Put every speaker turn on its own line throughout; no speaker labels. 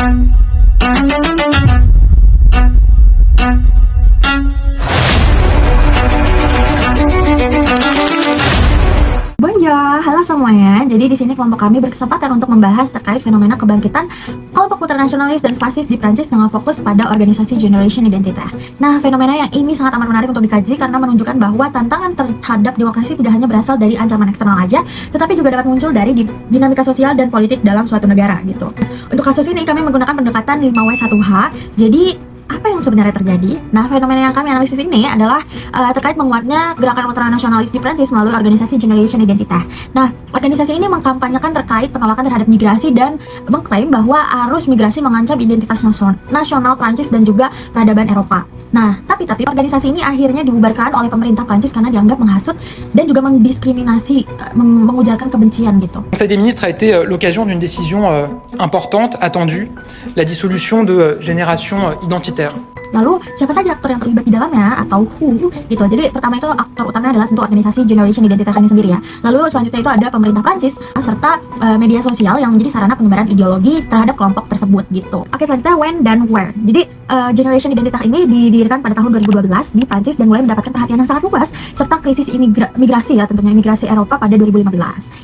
Bonjour, halo semuanya. Jadi di sini kelompok kami berkesempatan untuk membahas terkait fenomena kebangkitan kelompok ultranasionalis dan fasis di Prancis dengan fokus pada organisasi Generation Identitaire. Nah, fenomena yang ini sangat amat menarik untuk dikaji karena menunjukkan bahwa tantangan terhadap demokrasi tidak hanya berasal dari ancaman eksternal aja, tetapi juga dapat muncul dari dinamika sosial dan politik dalam suatu negara gitu. Untuk kasus ini kami menggunakan pendekatan 5W1H. Jadi apa yang sebenarnya terjadi? Nah, fenomena yang kami analisis ini adalah terkait menguatnya gerakan ultranasionalis di Prancis melalui organisasi Generation Identitaire. Nah, organisasi ini mengkampanyekan terkait penolakan terhadap migrasi dan mengklaim bahwa arus migrasi mengancam identitas nasional Prancis dan juga peradaban Eropa. Nah, tapi organisasi ini akhirnya dibubarkan oleh pemerintah Prancis karena dianggap menghasut dan juga mendiskriminasi, mengujarkan kebencian gitu.
Le Conseil des ministres a été l'occasion d'une décision importante, attendue, la dissolution de Génération Identitaire.
Lalu siapa saja aktor yang terlibat di dalamnya atau who gitu. Jadi pertama itu aktor utamanya adalah tentu organisasi Generation Identitaire ini sendiri ya. Lalu selanjutnya itu ada pemerintah Prancis serta media sosial yang menjadi sarana penyebaran ideologi terhadap kelompok tersebut gitu. Oke, selanjutnya when dan where. Jadi Generation Identitaire ini didirikan pada tahun 2012 di Prancis dan mulai mendapatkan perhatian yang sangat luas serta krisis migrasi ya, tentunya imigrasi Eropa pada 2015.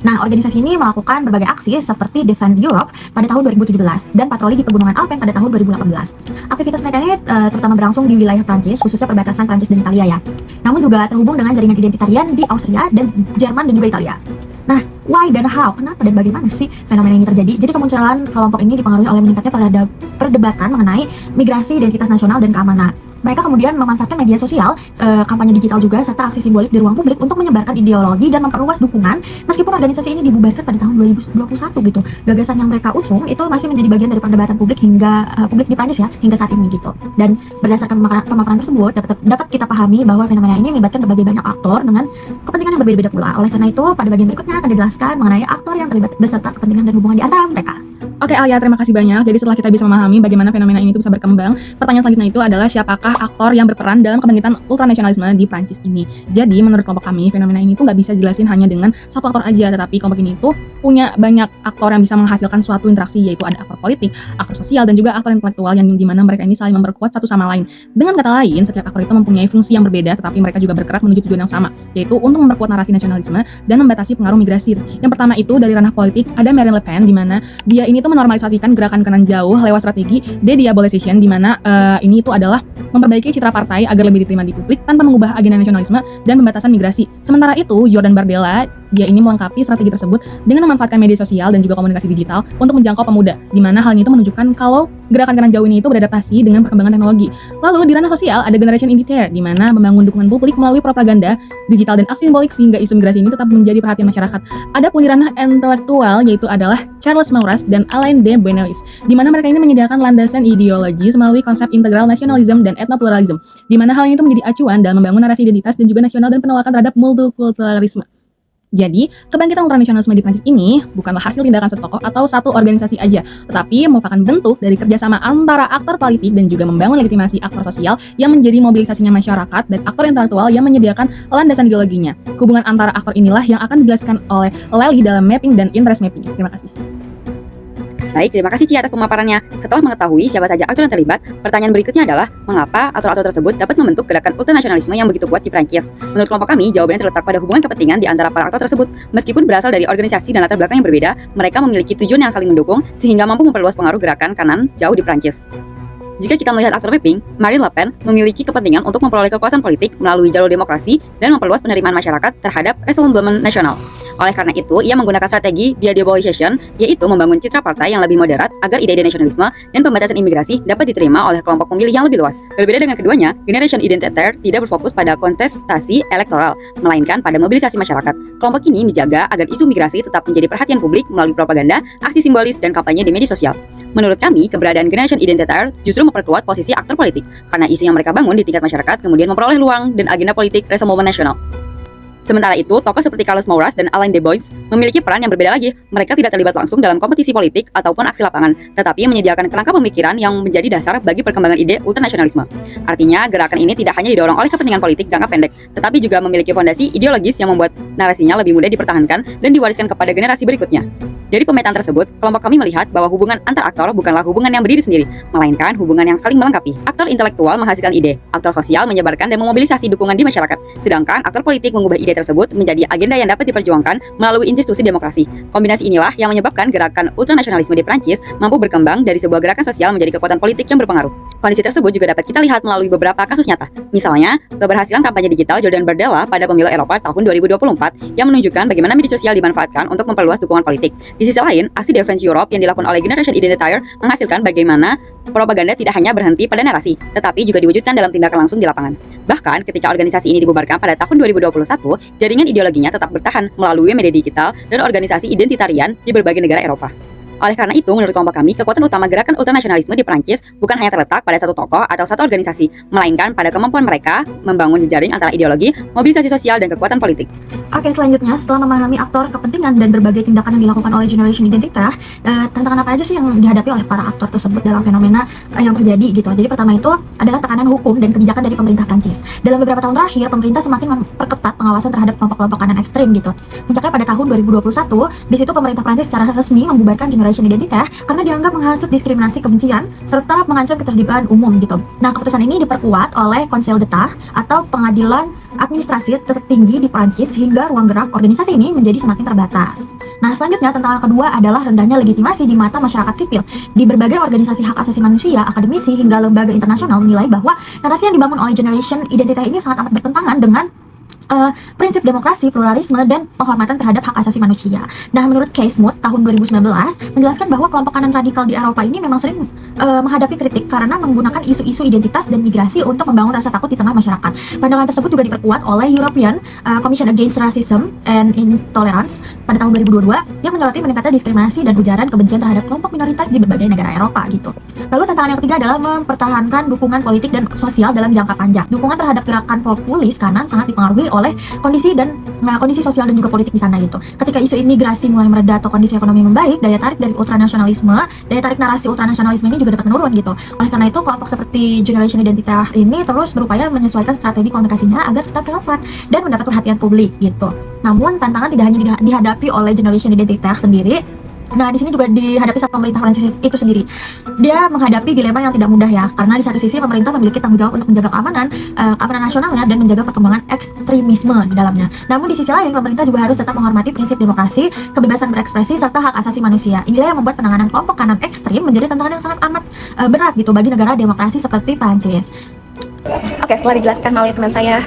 Nah, organisasi ini melakukan berbagai aksi seperti Defend Europe pada tahun 2017 dan patroli di pegunungan Alpen pada tahun 2018. Aktivitas mereka ini terutama berlangsung di wilayah Prancis, khususnya perbatasan Prancis dan Italia ya. Namun juga terhubung dengan jaringan identitarian di Austria dan Jerman dan juga Italia. Nah, why dan how? Kenapa dan bagaimana sih fenomena ini terjadi? Jadi kemunculan kelompok ini dipengaruhi oleh meningkatnya perdebatan mengenai migrasi, identitas nasional, dan keamanan. Mereka kemudian memanfaatkan media sosial, kampanye digital juga, serta aksi simbolik di ruang publik untuk menyebarkan ideologi dan memperluas dukungan. Meskipun organisasi ini dibubarkan pada tahun 2021 gitu, gagasan yang mereka usung itu masih menjadi bagian dari perdebatan publik hingga publik di Prancis ya, hingga saat ini gitu. Dan berdasarkan pemaparan tersebut dapat kita pahami bahwa fenomena ini melibatkan berbagai banyak aktor dengan kepentingan yang berbeda-beda pula. Oleh karena itu, pada bagian berikutnya akan dijelaskan mengenai aktor yang terlibat beserta kepentingan dan hubungan di antara mereka.
Oke Alia, terima kasih banyak. Jadi setelah kita bisa memahami bagaimana fenomena ini itu bisa berkembang, pertanyaan selanjutnya itu adalah siapakah aktor yang berperan dalam kebangkitan ultranasionalisme di Prancis ini. Jadi menurut kelompok kami, fenomena ini tuh nggak bisa dijelasin hanya dengan satu aktor aja, tetapi kelompok ini tuh punya banyak aktor yang bisa menghasilkan suatu interaksi, yaitu ada aktor politik, aktor sosial, dan juga aktor intelektual yang dimana mereka ini saling memperkuat satu sama lain. Dengan kata lain, setiap aktor itu mempunyai fungsi yang berbeda, tetapi mereka juga bergerak menuju tujuan yang sama, yaitu untuk memperkuat narasi nasionalisme dan membatasi pengaruh migrasi. Yang pertama itu dari ranah politik, ada Marine Le Pen, di mana dia ini tuh menormalisasikan gerakan kanan jauh lewat strategi de-diabolization, di mana ini itu adalah memperbaiki citra partai agar lebih diterima di publik tanpa mengubah agenda nasionalisme dan pembatasan migrasi. Sementara itu, Jordan Bardella, dia ini melengkapi strategi tersebut dengan memanfaatkan media sosial dan juga komunikasi digital untuk menjangkau pemuda, di mana hal ini itu menunjukkan kalau gerakan kanan jauh ini itu beradaptasi dengan perkembangan teknologi. Lalu di ranah sosial ada Generation Identitaire, di mana membangun dukungan publik melalui propaganda digital dan aksi simbolik sehingga isu migrasi ini tetap menjadi perhatian masyarakat. Ada pun di ranah intelektual, yaitu adalah Charles Maurras dan Alain de Benoist, di mana mereka ini menyediakan landasan ideologis melalui konsep integral nasionalisme dan etnopluralisme, di mana hal ini itu menjadi acuan dalam membangun narasi identitas dan juga nasional dan penolakan terhadap multikulturalisme. Jadi, kebangkitan ultranasionalisme di Prancis ini bukanlah hasil tindakan satu tokoh atau satu organisasi aja, tetapi merupakan bentuk dari kerjasama antara aktor politik dan juga membangun legitimasi aktor sosial yang menjadi mobilisasinya masyarakat dan aktor intelektual yang menyediakan landasan ideologinya. Hubungan antara aktor inilah yang akan dijelaskan oleh Lely dalam mapping dan interest mapping. Terima kasih.
Baik, terima kasih Cia atas pemaparannya. Setelah mengetahui siapa saja aktor yang terlibat, pertanyaan berikutnya adalah mengapa aktor-aktor tersebut dapat membentuk gerakan ultranasionalisme yang begitu kuat di Prancis? Menurut kelompok kami, jawabannya terletak pada hubungan kepentingan di antara para aktor tersebut. Meskipun berasal dari organisasi dan latar belakang yang berbeda, mereka memiliki tujuan yang saling mendukung sehingga mampu memperluas pengaruh gerakan kanan jauh di Prancis. Jika kita melihat aktor mapping, Marine Le Pen memiliki kepentingan untuk memperoleh kekuasaan politik melalui jalur demokrasi dan memperluas penerimaan masyarakat terhadap Rassemblement National. Oleh karena itu, ia menggunakan strategi de-diabolization, yaitu membangun citra partai yang lebih moderat agar ide-ide nasionalisme dan pembatasan imigrasi dapat diterima oleh kelompok pemilih yang lebih luas. Berbeda dengan keduanya, Generation Identitaire tidak berfokus pada kontestasi elektoral, melainkan pada mobilisasi masyarakat. Kelompok ini menjaga agar isu migrasi tetap menjadi perhatian publik melalui propaganda, aksi simbolis, dan kampanye di media sosial. Menurut kami, keberadaan Generation Identitaire justru memperkuat posisi aktor politik, karena isu yang mereka bangun di tingkat masyarakat kemudian memperoleh ruang dan agenda politik Rassemblement National. Sementara itu, tokoh seperti Charles Maurras dan Alain de Benoist memiliki peran yang berbeda lagi. Mereka tidak terlibat langsung dalam kompetisi politik ataupun aksi lapangan, tetapi menyediakan kerangka pemikiran yang menjadi dasar bagi perkembangan ide ultranasionalisme. Artinya, gerakan ini tidak hanya didorong oleh kepentingan politik jangka pendek, tetapi juga memiliki fondasi ideologis yang membuat narasinya lebih mudah dipertahankan dan diwariskan kepada generasi berikutnya. Dari pemetaan tersebut, kelompok kami melihat bahwa hubungan antar aktor bukanlah hubungan yang berdiri sendiri, melainkan hubungan yang saling melengkapi. Aktor intelektual menghasilkan ide, aktor sosial menyebarkan dan memobilisasi dukungan di masyarakat, sedangkan aktor politik mengubah ide tersebut menjadi agenda yang dapat diperjuangkan melalui institusi demokrasi. Kombinasi inilah yang menyebabkan gerakan ultranasionalisme di Prancis mampu berkembang dari sebuah gerakan sosial menjadi kekuatan politik yang berpengaruh. Kondisi tersebut juga dapat kita lihat melalui beberapa kasus nyata. Misalnya, keberhasilan kampanye digital Jordan Bardella pada pemilu Eropa tahun 2024 yang menunjukkan bagaimana media sosial dimanfaatkan untuk memperluas dukungan politik. Di sisi lain, aksi Defense Europe yang dilakukan oleh Generation Identitaire menghasilkan bagaimana propaganda tidak hanya berhenti pada narasi, tetapi juga diwujudkan dalam tindakan langsung di lapangan. Bahkan, ketika organisasi ini dibubarkan pada tahun 2021, jaringan ideologinya tetap bertahan melalui media digital dan organisasi identitarian di berbagai negara Eropa. Oleh karena itu, menurut kelompok kami, kekuatan utama gerakan ultranasionalisme di Prancis bukan hanya terletak pada satu tokoh atau satu organisasi, melainkan pada kemampuan mereka membangun jejaring antara ideologi, mobilisasi sosial, dan kekuatan politik.
Oke, selanjutnya setelah memahami aktor, kepentingan, dan berbagai tindakan yang dilakukan oleh Generation Identitas, tantangan apa aja sih yang dihadapi oleh para aktor tersebut dalam fenomena yang terjadi gitu. Jadi pertama itu adalah tekanan hukum dan kebijakan dari pemerintah Prancis. Dalam beberapa tahun terakhir, pemerintah semakin memperketat pengawasan terhadap kelompok-kelompok kanan ekstrim gitu. Puncaknya pada tahun 2021, di situ pemerintah Prancis secara resmi membubarkan Generation Identitas karena dianggap menghasut diskriminasi, kebencian, serta mengancam ketertiban umum gitu. Nah, keputusan ini diperkuat oleh Conseil d'État atau pengadilan administrasi tertinggi di Prancis hingga ruang gerak organisasi ini menjadi semakin terbatas. Nah, selanjutnya tantangan kedua adalah rendahnya legitimasi di mata masyarakat sipil. Di berbagai organisasi hak asasi manusia, akademisi, hingga lembaga internasional menilai bahwa narasi yang dibangun oleh Generation Identitas ini sangat amat bertentangan dengan prinsip demokrasi, pluralisme, dan penghormatan terhadap hak asasi manusia. Nah, menurut Case Mood tahun 2019 menjelaskan bahwa kelompok kanan radikal di Eropa ini memang sering menghadapi kritik karena menggunakan isu-isu identitas dan migrasi untuk membangun rasa takut di tengah masyarakat. Pandangan tersebut juga diperkuat oleh European Commission Against Racism and Intolerance pada tahun 2022 yang menyoroti meningkatnya diskriminasi dan ujaran kebencian terhadap kelompok minoritas di berbagai negara Eropa gitu. Lalu tantangan yang ketiga adalah mempertahankan dukungan politik dan sosial dalam jangka panjang. Dukungan terhadap gerakan populis kanan sangat dipengaruhi oleh kondisi sosial dan juga politik di sana gitu. Ketika isu imigrasi mulai mereda atau kondisi ekonomi membaik, daya tarik dari ultranasionalisme, daya tarik narasi ultranasionalisme ini juga dapat menurun gitu. Oleh karena itu, kelompok seperti Generation Identitas ini terus berupaya menyesuaikan strategi komunikasinya agar tetap relevan dan mendapat perhatian publik gitu. Namun, tantangan tidak hanya dihadapi oleh Generation Identitas sendiri. Nah, di sini juga dihadapi sama pemerintah Prancis itu sendiri. Dia menghadapi dilema yang tidak mudah ya, karena di satu sisi pemerintah memiliki tanggung jawab untuk menjaga keamanan nasionalnya dan menjaga perkembangan ekstremisme di dalamnya. Namun di sisi lain, pemerintah juga harus tetap menghormati prinsip demokrasi, kebebasan berekspresi, serta hak asasi manusia. Inilah yang membuat penanganan kelompok kanan ekstrim menjadi tantangan yang sangat amat berat gitu bagi negara demokrasi seperti Prancis.
Oke, setelah dijelaskan melalui teman saya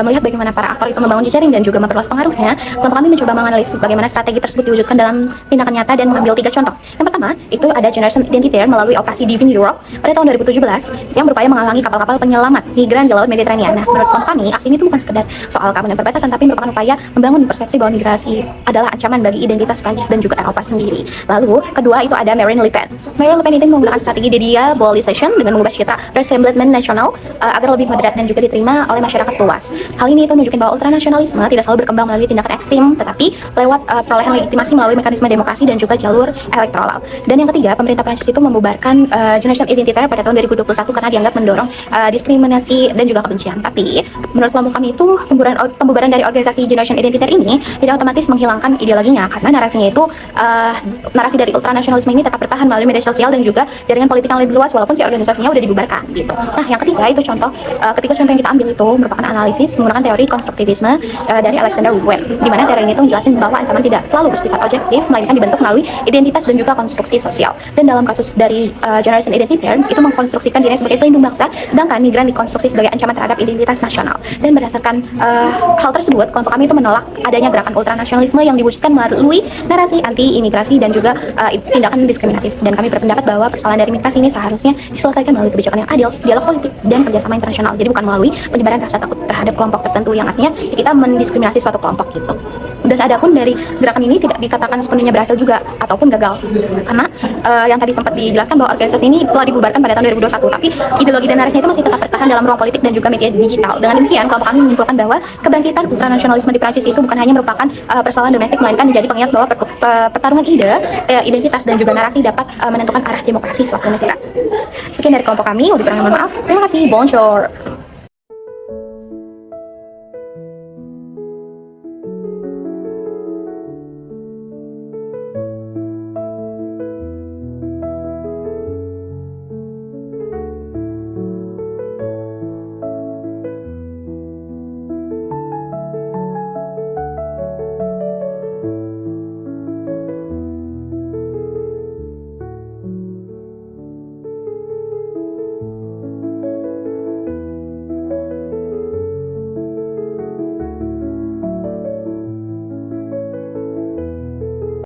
melihat bagaimana para aktor itu membangun jejaring dan juga memperluas pengaruhnya, kelompok kami mencoba menganalisis bagaimana strategi tersebut diwujudkan dalam tindakan nyata dan mengambil 3 contoh. Yang pertama, itu ada Generation Identitaire melalui operasi Divine Europe pada tahun 2017 yang berupaya menghalangi kapal-kapal penyelamat migran di Laut Mediterania. Nah, menurut kelompok kami, aksi ini itu bukan sekedar soal keamanan perbatasan, tapi merupakan upaya membangun persepsi bahwa migrasi adalah ancaman bagi identitas Prancis dan juga Eropa sendiri. Lalu, kedua itu ada Marine Le Pen. Marine Le Pen itu menggunakan strategi diabolisation dengan mengubah citra Rassemblement National agar lebih moderat dan juga diterima oleh masyarakat luas. Hal ini itu menunjukkan bahwa ultranasionalisme tidak selalu berkembang melalui tindakan ekstrim, tetapi lewat perolehan legitimasi melalui mekanisme demokrasi dan juga jalur elektoral. Dan yang ketiga, pemerintah Prancis itu membubarkan Generation Identitaire pada tahun 2021 karena dianggap mendorong diskriminasi dan juga kebencian. Tapi menurut kelompok kami itu pembubaran dari organisasi Generation Identitaire ini tidak otomatis menghilangkan ideologinya, karena narasinya itu narasi dari ultranasionalisme ini tetap bertahan melalui media sosial dan juga jaringan politik yang lebih luas walaupun si organisasinya udah dibubarkan gitu. Nah, yang ketiga itu ketiga contoh yang kita ambil itu merupakan analisis menggunakan teori konstruktivisme dari Alexander Webb, di mana teori ini itu menjelaskan bahwa ancaman tidak selalu bersifat objektif, melainkan dibentuk melalui identitas dan juga konstruksi sosial. Dan dalam kasus dari Generation Identitaire itu mengkonstruksikan dirinya sebagai pelindung bangsa, sedangkan migran dikonstruksi sebagai ancaman terhadap identitas nasional. Dan berdasarkan hal tersebut, kelompok kami itu menolak adanya gerakan ultranasionalisme yang diwujudkan melalui narasi anti-imigrasi dan juga tindakan diskriminatif. Dan kami berpendapat bahwa persoalan dari migrasi ini seharusnya diselesaikan melalui kebijakan yang adil, dialog politik, dan kerjasama internasional. Jadi bukan melalui penyebaran rasa takut terhadap kelompok tertentu yang artinya kita mendiskriminasi suatu kelompok gitu. Dan adapun dari gerakan ini tidak dikatakan sepenuhnya berhasil juga ataupun gagal, karena yang tadi sempat dijelaskan bahwa organisasi ini telah dibubarkan pada tahun 2021, tapi ideologi dan narasinya itu masih tetap bertahan dalam ruang politik dan juga media digital. Dengan demikian, kelompok kami menyimpulkan bahwa kebangkitan ultranasionalisme di Prancis itu bukan hanya merupakan persoalan domestik, melainkan menjadi pengingat bahwa pertarungan ide, identitas dan juga narasi dapat menentukan arah demokrasi suatu negara. Sekian dari kelompok kami, lebih kurang mohon maaf. Terima kasih, bonjour.